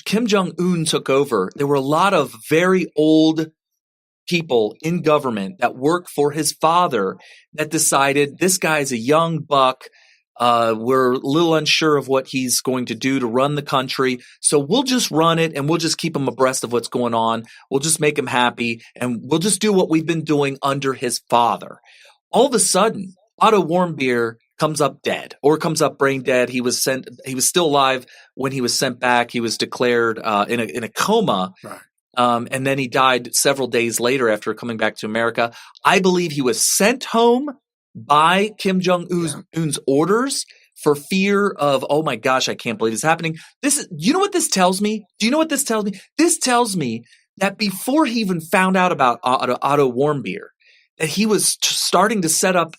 Kim Jong-un took over, there were a lot of very old people in government that worked for his father that decided this guy's a young buck. We're a little unsure of what he's going to do to run the country. So we'll just run it and we'll just keep him abreast of what's going on. We'll just make him happy and we'll just do what we've been doing under his father. All of a sudden, Otto Warmbier comes up dead or comes up brain dead. He was still alive when he was sent back. He was declared in a coma.
Right.
And then he died several days later after coming back to America. I believe he was sent home by Kim Jong-un's orders for fear of, oh my gosh, I can't believe this is happening. You know what this tells me? Do you know what this tells me? This tells me that before he even found out about Otto Warmbier, that he was starting to set up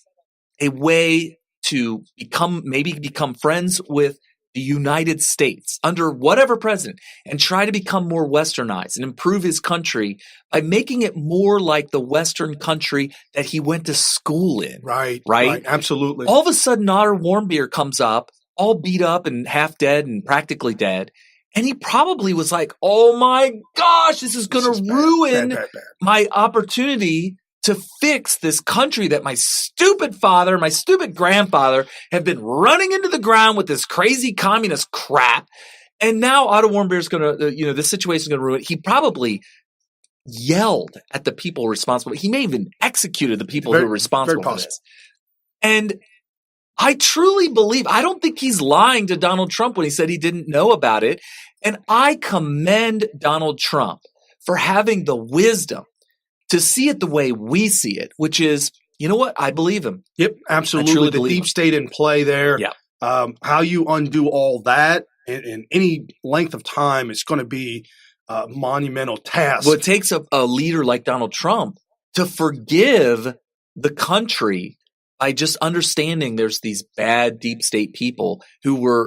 a way to become friends with the United States under whatever president and try to become more westernized and improve his country by making it more like the Western country that he went to school in.
Right. Absolutely.
All of a sudden, Otto Warmbier comes up, all beat up and half dead and practically dead. And he probably was like, oh my gosh, this is going to ruin
bad.
my opportunity to fix this country that my stupid father, my stupid grandfather have been running into the ground with this crazy communist crap. And now Otto Warmbier is going to, this situation is going to ruin it. He probably yelled at the people responsible. He may have even executed the people who were responsible for this. And I truly believe, I don't think he's lying to Donald Trump when he said he didn't know about it. And I commend Donald Trump for having the wisdom to see it the way we see it, which is, you know what? I believe him.
Yep, absolutely. The deep state in play there.
Yeah.
How you undo all that in any length of time is going to be a monumental task.
Well, it takes a leader like Donald Trump to forgive the country by just understanding there's these bad deep state people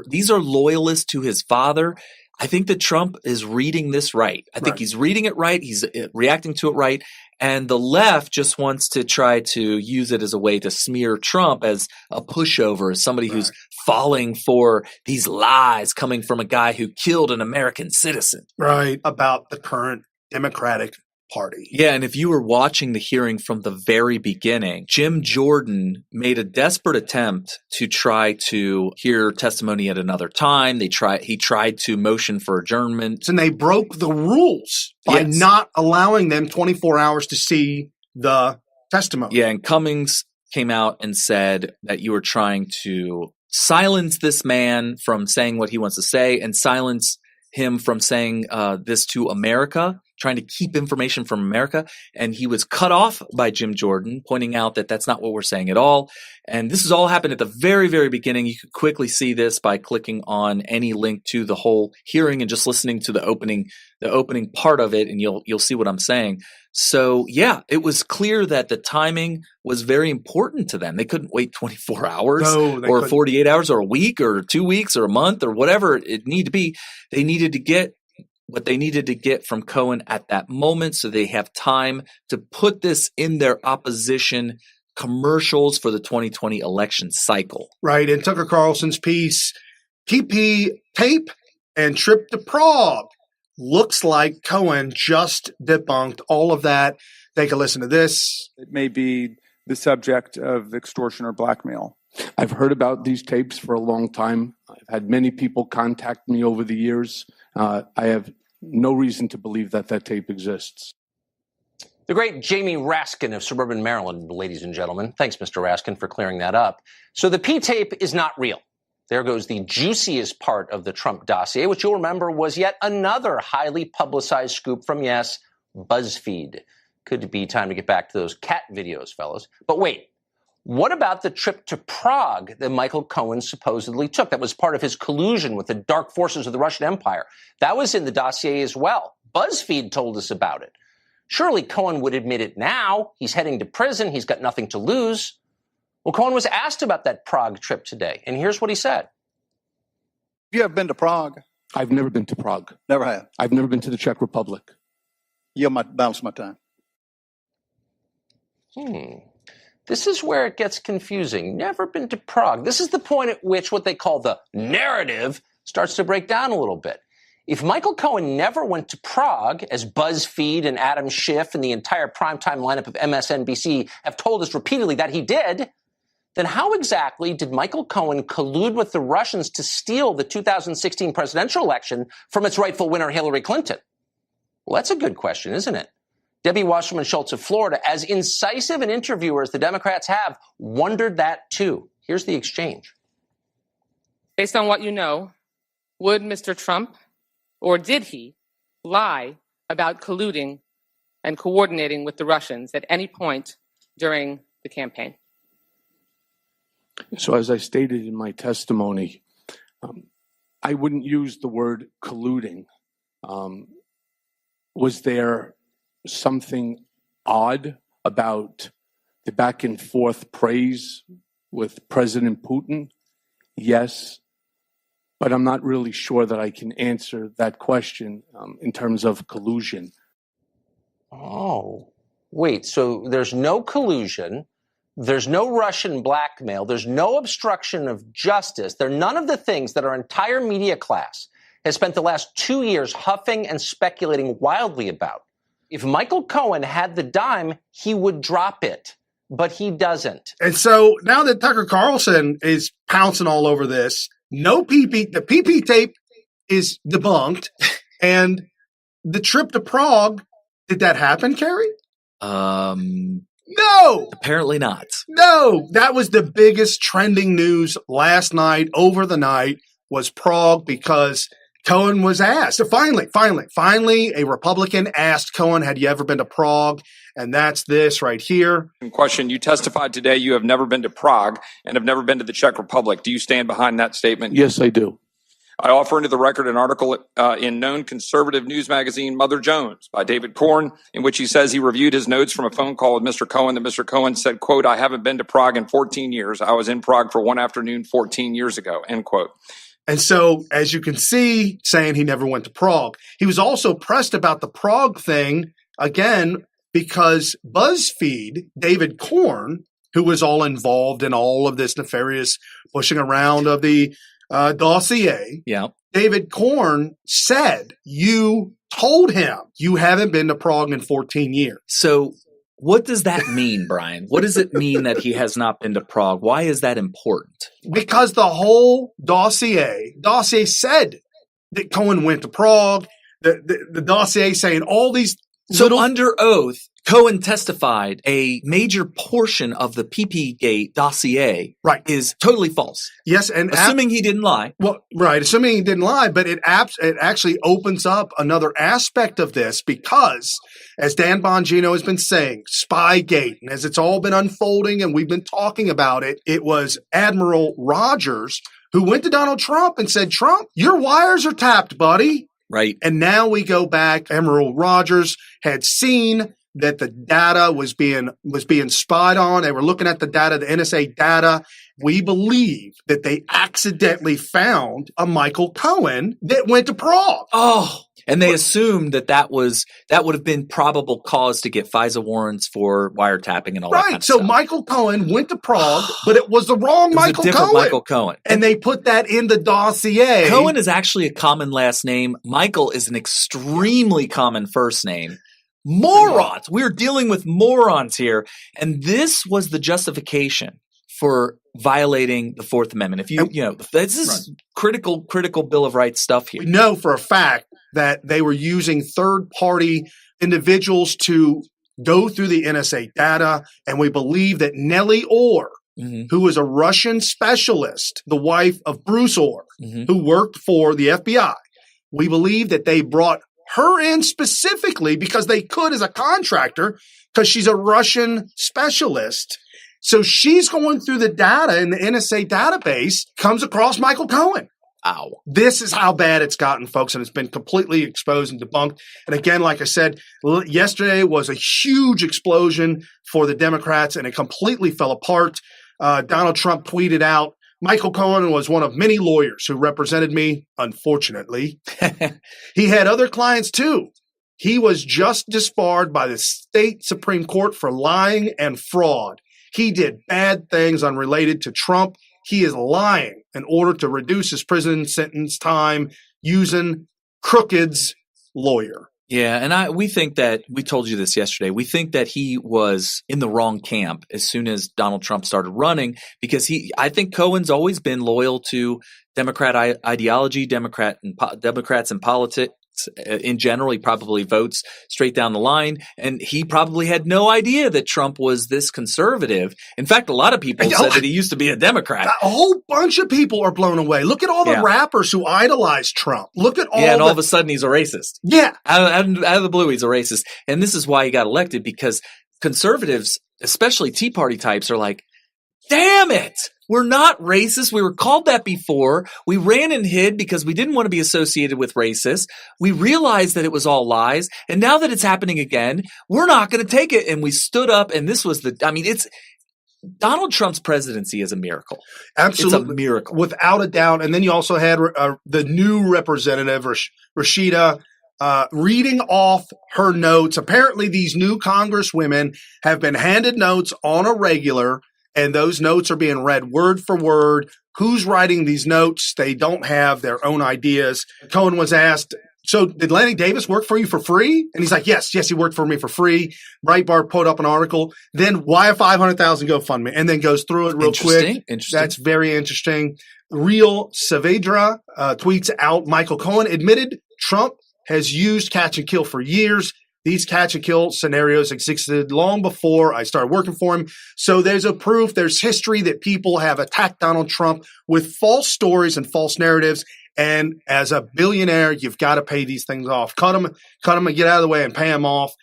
these are loyalists to his father. I think that Trump is reading this right. I think he's reading it right. He's reacting to it right. And the left just wants to try to use it as a way to smear Trump as a pushover, as somebody who's falling for these lies coming from a guy who killed an American citizen.
Right. About the current Democratic Party.
Yeah, and if you were watching the hearing from the very beginning, Jim Jordan made a desperate attempt to try to hear testimony at another time. He tried to motion for adjournment.
And they broke the rules by not allowing them 24 hours to see the testimony.
Yeah, and Cummings came out and said that you were trying to silence this man from saying what he wants to say and silence him from saying this to America, trying to keep information from America. And he was cut off by Jim Jordan, pointing out that that's not what we're saying at all. And this has all happened at the very, very beginning. You could quickly see this by clicking on any link to the whole hearing and just listening to the opening part of it, and you'll see what I'm saying. So yeah, it was clear that the timing was very important to them. They couldn't wait 24 hours or 48 hours or a week or 2 weeks or a month or whatever it needed to be. They needed to get what they needed to get from Cohen at that moment, so they have time to put this in their opposition commercials for the 2020 election cycle.
Right. In Tucker Carlson's piece, PP tape and trip to Prague. Looks like Cohen just debunked all of that. Take a listen to this.
It may be the subject of extortion or blackmail.
I've heard about these tapes for a long time. I've had many people contact me over the years. I have no reason to believe that tape exists.
The great Jamie Raskin of suburban Maryland, ladies and gentlemen. Thanks, Mr. Raskin, for clearing that up. So the P-tape is not real. There goes the juiciest part of the Trump dossier, which you'll remember was yet another highly publicized scoop from, yes, BuzzFeed. Could be time to get back to those cat videos, fellas. But wait, what about the trip to Prague that Michael Cohen supposedly took? That was part of his collusion with the dark forces of the Russian Empire. That was in the dossier as well. BuzzFeed told us about it. Surely Cohen would admit it now. He's heading to prison. He's got nothing to lose. Well, Cohen was asked about that Prague trip today, and here's what he said.
You ever been to Prague?
I've never been to Prague.
Never have.
I've never been to the Czech Republic.
You might balance my time.
This is where it gets confusing. Never been to Prague. This is the point at which what they call the narrative starts to break down a little bit. If Michael Cohen never went to Prague, as BuzzFeed and Adam Schiff and the entire primetime lineup of MSNBC have told us repeatedly that he did, then how exactly did Michael Cohen collude with the Russians to steal the 2016 presidential election from its rightful winner, Hillary Clinton? Well, that's a good question, isn't it? Debbie Wasserman Schultz of Florida, as incisive an interviewer as the Democrats have, wondered that too. Here's the exchange.
Based on what you know, would Mr. Trump, or did he, lie about colluding and coordinating with the Russians at any point during the campaign?
So as I stated in my testimony, I wouldn't use the word colluding. Was there something odd about the back and forth praise with President Putin? Yes, but I'm not really sure that I can answer that question in terms of collusion.
Oh, wait, so there's no collusion. There's no Russian blackmail. There's no obstruction of justice. There are none of the things that our entire media class has spent the last 2 years huffing and speculating wildly about. If Michael Cohen had the dime, he would drop it, but he doesn't.
And so now that Tucker Carlson is pouncing all over this, the PP tape is debunked, and the trip to Prague, did that happen, Kerry? No!
Apparently not.
No! That was the biggest trending news last night, over the night, was Prague, because Cohen was asked. So finally, a Republican asked Cohen, had you ever been to Prague? And that's this right here.
Question, you testified today you have never been to Prague and have never been to the Czech Republic. Do you stand behind that statement?
Yes, I do.
I offer into the record an article in known conservative news magazine Mother Jones by David Corn, in which he says he reviewed his notes from a phone call with Mr. Cohen, that Mr. Cohen said, quote, I haven't been to Prague in 14 years. I was in Prague for one afternoon 14 years ago, end quote.
And so, as you can see, saying he never went to Prague. He was also pressed about the Prague thing, again, because BuzzFeed, David Corn, who was all involved in all of this nefarious pushing around of the dossier.
Yeah.
David Corn said you told him you haven't been to Prague in 14 years.
So what does that mean, Brian? What does it mean that he has not been to Prague? Why is that important?
Because the whole dossier said that Cohen went to Prague. The dossier saying all these
So under oath, Cohen testified a major portion of the PP-Gate dossier is totally false.
Yes, and
assuming he didn't lie.
Well, right, assuming he didn't lie, but it actually opens up another aspect of this because, as Dan Bongino has been saying, Spygate, and as it's all been unfolding and we've been talking about it, it was Admiral Rogers who went to Donald Trump and said, Trump, your wires are tapped, buddy.
Right.
And now we go back. Admiral Rogers had seen that the data was being spied on. They were looking at the data, the NSA data. We believe that they accidentally found a Michael Cohen that went to Prague.
Oh, and they assumed that would have been probable cause to get FISA warrants for wiretapping and all that kind of
stuff. So Michael Cohen went to Prague, but it was the wrong Michael Cohen.
Michael Cohen.
And they put that in the dossier.
Cohen is actually a common last name. Michael is an extremely common first name. Morons. We're dealing with morons here. And this was the justification for violating the Fourth Amendment. This is critical Bill of Rights stuff here.
We know for a fact that they were using third-party individuals to go through the NSA data. And we believe that Nellie Orr, who was a Russian specialist, the wife of Bruce Orr, who worked for the FBI, we believe that they brought her in specifically because they could as a contractor because she's a Russian specialist. So she's going through the data in the NSA database, comes across Michael Cohen.
Ow.
This is how bad it's gotten, folks, and it's been completely exposed and debunked. And again, like I said, yesterday was a huge explosion for the Democrats, and it completely fell apart. Donald Trump tweeted out, Michael Cohen was one of many lawyers who represented me, unfortunately. He had other clients, too. He was just disbarred by the state Supreme Court for lying and fraud. He did bad things unrelated to Trump. He is lying in order to reduce his prison sentence time using Crooked's lawyer.
Yeah, and we think that – we told you this yesterday. We think that he was in the wrong camp as soon as Donald Trump started running because I think Cohen's always been loyal to Democrat ideology, Democrats in politics. In general, he probably votes straight down the line, and he probably had no idea that Trump was this conservative. In fact, a lot of people said that he used to be a Democrat.
A whole bunch of people are blown away. Look at all the rappers who idolize Trump. Look at all
and all of a sudden he's a racist.
Yeah.
Out of the blue, he's a racist. And this is why he got elected, because conservatives, especially Tea Party types, are like, damn it! We're not racist. We were called that before. We ran and hid because we didn't want to be associated with racists. We realized that it was all lies. And now that it's happening again, we're not going to take it. And we stood up, and this was Donald Trump's presidency is a miracle.
Absolutely.
It's a miracle.
Without a doubt. And then you also had the new representative, Rashida, reading off her notes. Apparently, these new congresswomen have been handed notes on a regular, and those notes are being read word for word. Who's writing these notes? They don't have their own ideas. Cohen was asked, so did Lanny Davis work for you for free? And he's like, yes, he worked for me for free. Breitbart put up an article. Then why a $500,000 GoFundMe? And then goes through it real quick.
Interesting.
That's very interesting. Real Saavedra tweets out, Michael Cohen admitted Trump has used catch and kill for years. These catch and kill scenarios existed long before I started working for him. So there's there's history that people have attacked Donald Trump with false stories and false narratives. And as a billionaire, you've got to pay these things off. Cut them and get out of the way and pay them off.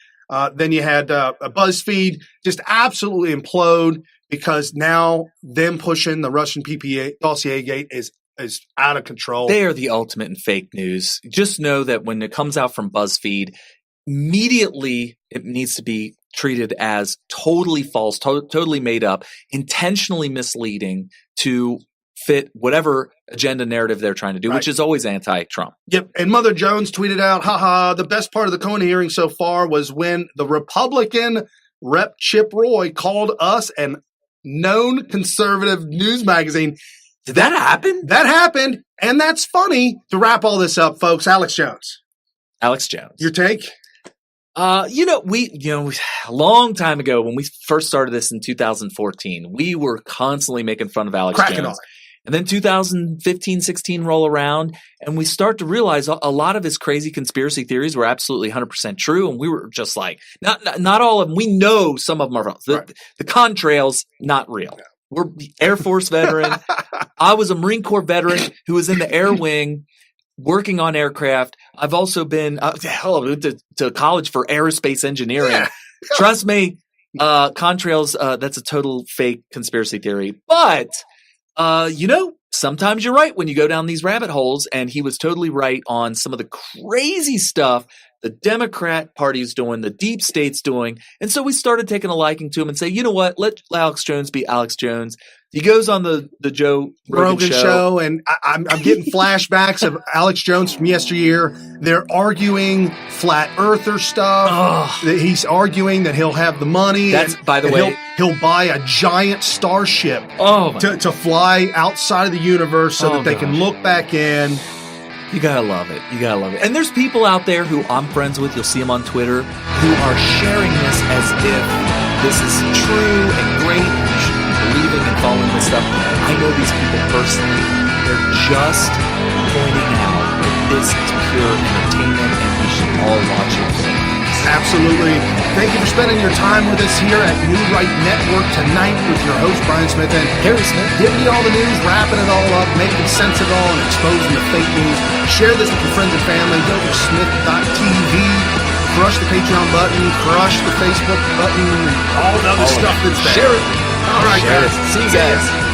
Then you had BuzzFeed just absolutely implode because now them pushing the Russian PPA dossier gate is out of control.
They are the ultimate in fake news. Just know that when it comes out from BuzzFeed, immediately it needs to be treated as totally false, totally made up, intentionally misleading to fit whatever agenda narrative they're trying to do, which is always anti-Trump.
Yep. And Mother Jones tweeted out, the best part of the Cohen hearing so far was when the Republican Rep Chip Roy called us an known conservative news magazine.
Did that happen?
That happened. And that's funny. To wrap all this up, folks, Alex Jones. Your take?
A long time ago when we first started this in 2014, we were constantly making fun of Alex Jones. And then 2015, 16 roll around, and we start to realize a lot of his crazy conspiracy theories were absolutely 100% true. And we were just like, not all of them. We know some of them are false. The contrails, not real. We're Air Force veteran. I was a Marine Corps veteran who was in the Air Wing working on aircraft. I've also been to college for aerospace engineering. Yeah. Trust me, contrails, that's a total fake conspiracy theory. But sometimes you're right when you go down these rabbit holes, and he was totally right on some of the crazy stuff the Democrat Party is doing, the deep state's doing. And so we started taking a liking to him and say, you know what, let Alex Jones be Alex Jones. He goes on the Joe Rogan show,
and I'm getting flashbacks of Alex Jones from yesteryear. They're arguing flat earther stuff. He's arguing that he'll have the money.
By the way,
he'll buy a giant starship to fly outside of the universe so that they can look back in.
You gotta love it. You gotta love it. And there's people out there who I'm friends with, you'll see them on Twitter, who are sharing this as if this is true and great and you should be believing and following this stuff. I know these people personally. They're just pointing out that this is pure entertainment and we should all watch it.
Absolutely. Thank you for spending your time with us here at New Right Network tonight with your host, Brian Smith and
Harry Smith.
Giving you all the news, wrapping it all up, making sense of it all, and exposing the fake news. Share this with your friends and family. Go to smith.tv. Crush the Patreon button. Crush the Facebook button. And all the other stuff that's there.
Share it.
All right, guys.
See you guys.